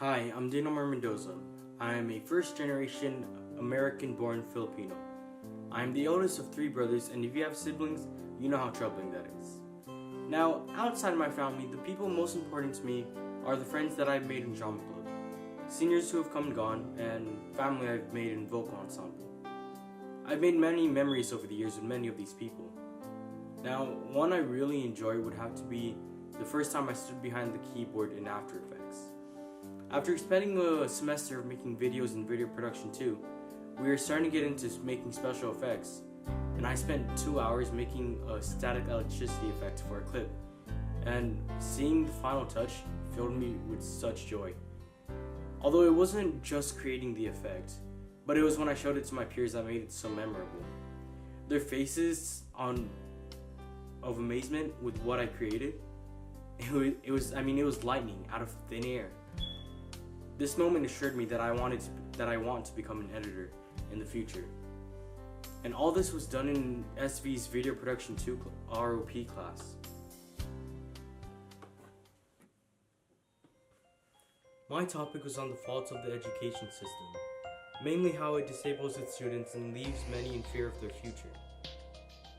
Hi, I'm Dinomar Mendoza. I am a first-generation American-born Filipino. I am the oldest of three brothers, and if you have siblings, you know how troubling that is. Now, outside of my family, the people most important to me are the friends that I've made in drama club, seniors who have come and gone, and family I've made in vocal ensemble. I've made many memories over the years with many of these people. Now, one I really enjoy would have to be the first time I stood behind the keyboard in After Effects. After spending a semester of making videos in video production too, we were starting to get into making special effects, and I spent 2 hours making a static electricity effect for a clip, and seeing the final touch filled me with such joy. Although it wasn't just creating the effect, but it was when I showed it to my peers that made it so memorable. Their faces of amazement with what I created, it was lightning out of thin air. This moment assured me that I want to become an editor in the future. And all this was done in SV's Video Production 2 ROP class. My topic was on the faults of the education system, mainly how it disables its students and leaves many in fear of their future.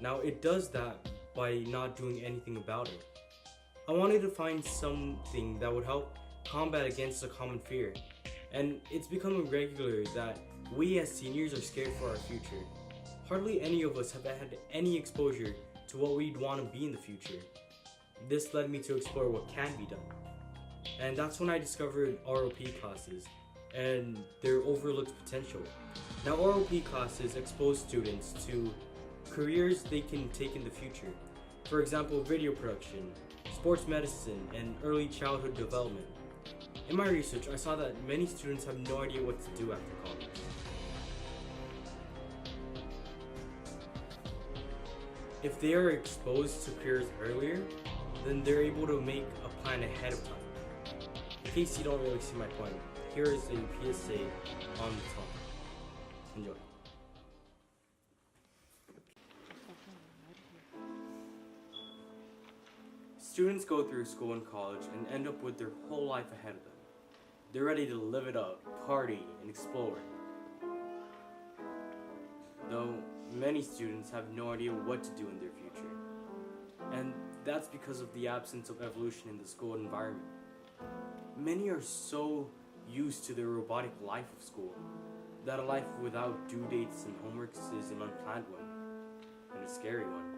Now, it does that by not doing anything about it. I wanted to find something that would help combat against a common fear, and it's becoming regular that we as seniors are scared for our future. Hardly any of us have had any exposure to what we'd want to be in the future. This led me to explore what can be done, and that's when I discovered ROP classes and their overlooked potential. Now, ROP classes expose students to careers they can take in the future. For example, video production, sports medicine, and early childhood development. In my research, I saw that many students have no idea what to do after college. If they are exposed to careers earlier, then they're able to make a plan ahead of time. In case you don't really see my point, here is a PSA on the top. Enjoy. Students go through school and college and end up with their whole life ahead of them. They're ready to live it up, party, and explore. Though many students have no idea what to do in their future. And that's because of the absence of evolution in the school environment. Many are so used to the robotic life of school that a life without due dates and homeworks is an unplanned one, and a scary one.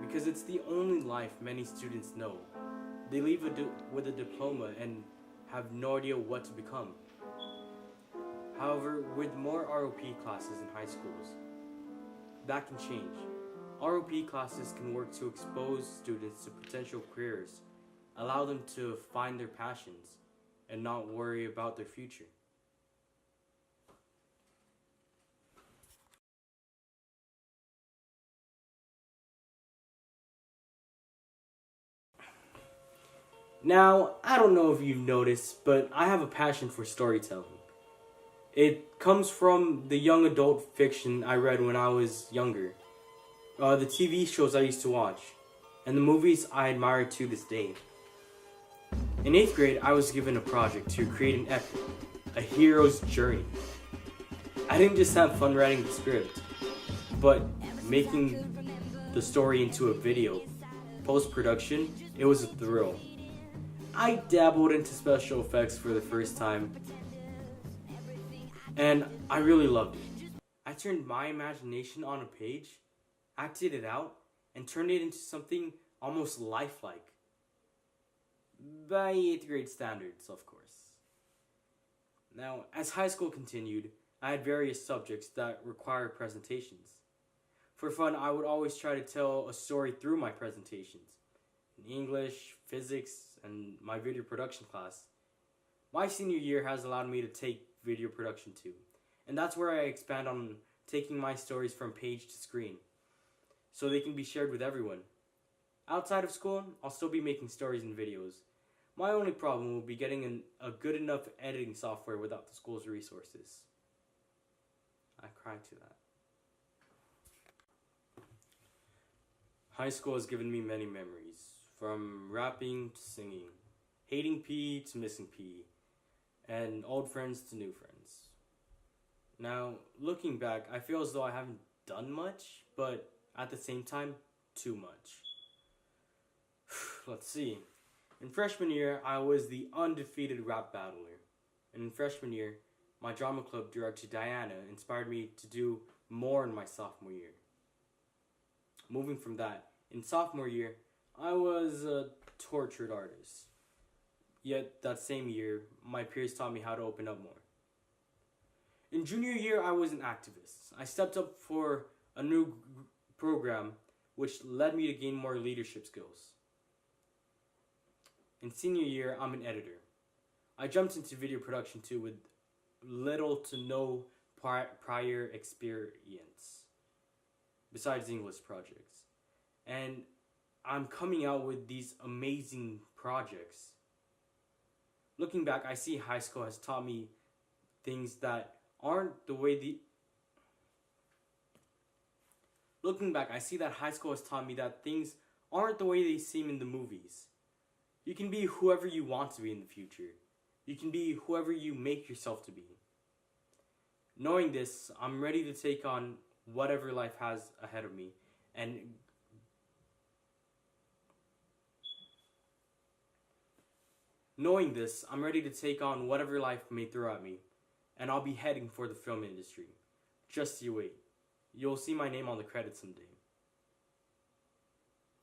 Because it's the only life many students know. They leave with a diploma and have no idea what to become. However, with more ROP classes in high schools, that can change. ROP classes can work to expose students to potential careers, allow them to find their passions, and not worry about their future. Now, I don't know if you've noticed, but I have a passion for storytelling. It comes from the young adult fiction I read when I was younger, the TV shows I used to watch, and the movies I admire to this day. In 8th grade, I was given a project to create an epic, a hero's journey. I didn't just have fun writing the script, but making the story into a video. Post-production, it was a thrill. I dabbled into special effects for the first time, and I really loved it. I turned my imagination on a page, acted it out, and turned it into something almost lifelike. By 8th grade standards, of course. Now, as high school continued, I had various subjects that required presentations. For fun, I would always try to tell a story through my presentations. In English, physics, and my video production class. My senior year has allowed me to take video production too, and that's where I expand on taking my stories from page to screen, so they can be shared with everyone. Outside of school, I'll still be making stories and videos. My only problem will be getting a good enough editing software without the school's resources. I cried to that. High school has given me many memories, from rapping to singing, hating PE to missing PE, and old friends to new friends. Now, looking back, I feel as though I haven't done much, but at the same time, too much. Let's see. In freshman year, I was the undefeated rap battler. And in freshman year, my drama club director Diana inspired me to do more in my sophomore year. Moving from that, in sophomore year, I was a tortured artist. Yet that same year, my peers taught me how to open up more. In junior year, I was an activist. I stepped up for a new program which led me to gain more leadership skills. In senior year, I'm an editor. I jumped into video production too with little to no prior experience besides English projects. And I'm coming out with these amazing projects. Looking back, I see high school has taught me things that aren't the way the... Looking back, I see that high school has taught me that things aren't the way they seem in the movies. You can be whoever you want to be in the future. You can be whoever you make yourself to be. Knowing this, I'm ready to take on whatever life has ahead of me. And knowing this, I'm ready to take on whatever life may throw at me. And I'll be heading for the film industry. Just you wait. You'll see my name on the credits someday.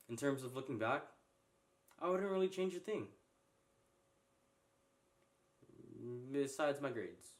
In terms of looking back, I wouldn't really change a thing. Besides my grades.